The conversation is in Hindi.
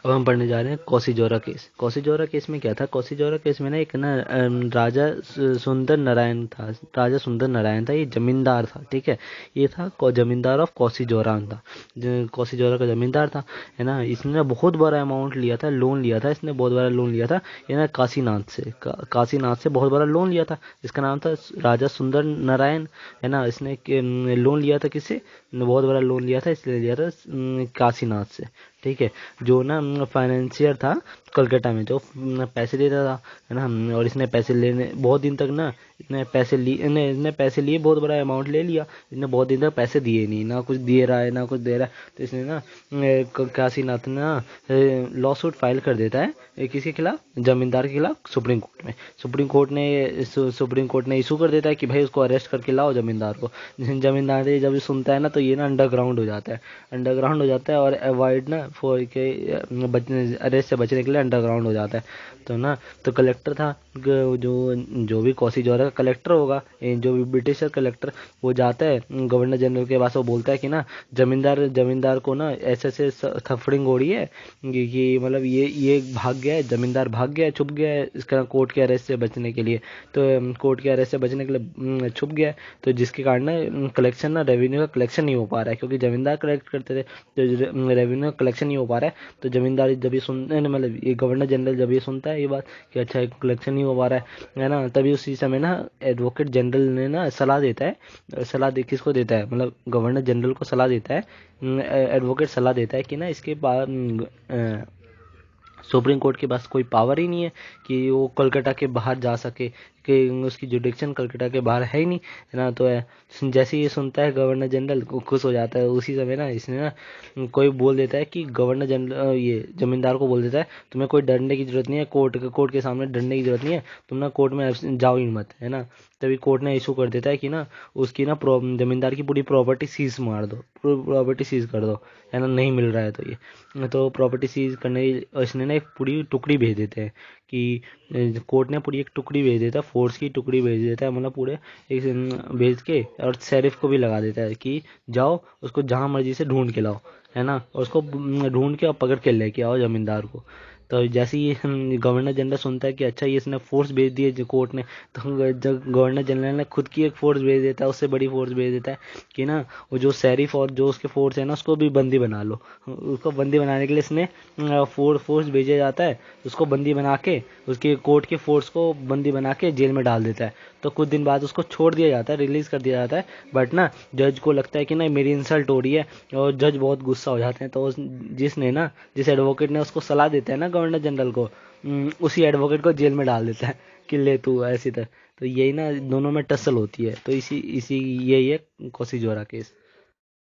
अब हम पढ़ने जा रहे हैं कौसीजोरा केस। कौसीजोरा केस में क्या था? कौसीजोरा केस में ना एक ना राजा सुंदर नारायण था। राजा सुंदर नारायण था, ये जमींदार था, ठीक है। ये था जमींदार ऑफ कौसीजोरा था। कौसीजोरा का जमींदार था, है ना। इसने ना बहुत बड़ा अमाउंट लिया था, लोन लिया था इसने, बहुत बड़ा लोन लिया था। ये ना काशीनाथ से काशीनाथ से बहुत बड़ा लोन लिया था, जिसका नाम था राजा सुंदर नारायण, है ना। इसने लोन लिया था किससे? बहुत बड़ा लोन लिया था, इसलिए लिया था काशीनाथ से, ठीक है। जो ना फाइनेंशियर था कलकत्ता में, जो पैसे देता था, है ना। और इसने पैसे लेने बहुत दिन तक ना, इसने पैसे लिए, बहुत बड़ा अमाउंट ले लिया। इसने बहुत दिन तक पैसे दिए नहीं, ना कुछ दे रहा है ना कुछ दे रहा है। तो इसने ना काशीनाथ ना लॉ सूट फाइल कर देता है किसके खिलाफ? जमींदार के खिलाफ, सुप्रीम कोर्ट में। सुप्रीम कोर्ट ने इशू कर देता है कि भाई उसको अरेस्ट करके लाओ जमींदार को। जमींदार ये जब ये सुनता है ना, तो ये ना अंडरग्राउंड हो जाता है, अंडरग्राउंड हो जाता है, और अवॉइड ना फॉर के बचने, अरेस्ट से बचने के लिए अंडरग्राउंड हो जाता है। तो ना, तो कलेक्टर था, जो जो भी कौसीजोरा का कलेक्टर होगा, जो भी ब्रिटिशर कलेक्टर, वो जाता है गवर्नर जनरल के पास। वो बोलता है कि ना जमींदार को ना ऐसे ऐसे थफड़िंग हो रही है कि मतलब ये भाग गया है, जमींदार भाग गया है, छुप गया है इसका कोर्ट के अरेस्ट से बचने के लिए। तो कोर्ट के अरेस्ट से बचने के लिए छुप गया है। तो जिसके कारण ना कलेक्शन ना रेवेन्यू का कलेक्शन नहीं हो पा रहा है, क्योंकि जमींदार कलेक्ट करते थे, तो रेवेन्यू कलेक्शन नहीं हो पा रहा है। तो जमींदार जब ये मतलब ये गवर्नर जनरल जब ये सुनता है ये बात कि अच्छा कलेक्शन नहीं हो पा रहा है ना, तभी उसी समय ना एडवोकेट जनरल ने ना सलाह देता है, सलाह दे किसको देता है, मतलब गवर्नर जनरल को सलाह देता है, एडवोकेट सलाह देता है कि ना इसके पास सुप्रीम कोर्ट के पास कोई पावर ही नहीं है कि वो कोलकाता के बाहर जा सके, कि उसकी जुडिक्शन कोलकाता के बाहर है ही नहीं, है ना। तो जैसे ही ये सुनता है गवर्नर जनरल को खुश हो जाता है। उसी समय ना इसने ना कोई बोल देता है कि गवर्नर जनरल ये जमींदार को बोल देता है, तुम्हें कोई डरने की जरूरत नहीं है, कोर्ट के सामने डरने की जरूरत नहीं है, तुम ना कोर्ट में जाओ ही मत, है ना। तभी कोर्ट ने इशू कर देता है कि ना उसकी ना जमींदार की पूरी प्रॉपर्टी सीज मार दो, पूरी प्रॉपर्टी सीज कर दो, है ना, नहीं मिल रहा है तो ये तो प्रॉपर्टी सीज करने इसने ना एक पूरी टुकड़ी भेज देते हैं कि कोर्ट ने पूरी एक टुकड़ी भेज देता है, फोर्स की टुकड़ी भेज देता है, मतलब पूरे एक भेज के, और शेरिफ को भी लगा देता है कि जाओ उसको जहाँ मर्जी से ढूंढ के लाओ, है ना, और उसको ढूंढ के और पकड़ के लेके आओ जमींदार को। तो जैसे ही गवर्नर जनरल सुनता है कि अच्छा ये इसने फोर्स भेज दी है जो कोर्ट ने, तो जब गवर्नर जनरल ने खुद की एक फोर्स भेज देता है, उससे बड़ी फोर्स भेज देता है कि ना वो जो शेरिफ और जो उसके फोर्स है ना, उसको भी बंदी बना लो। उसको बंदी बनाने के लिए इसने फोर्स भेजा जाता है, उसको बंदी बना के, उसके कोर्ट के फोर्स को बंदी बना के जेल में डाल देता है। तो कुछ दिन बाद उसको छोड़ दिया जाता है, रिलीज कर दिया जाता है। बट ना जज को लगता है कि ना मेरी इंसल्ट हो रही है, और जज बहुत गुस्सा हो जाते हैं। तो जिस एडवोकेट ने उसको सलाह देता है ना गवर्नर जनरल को, उसी एडवोकेट को जेल में डाल देता है कि ले तू ऐसी तरह। तो यही ना दोनों में टसल होती है। तो इसी इसी यही है कौसीजोरा केस।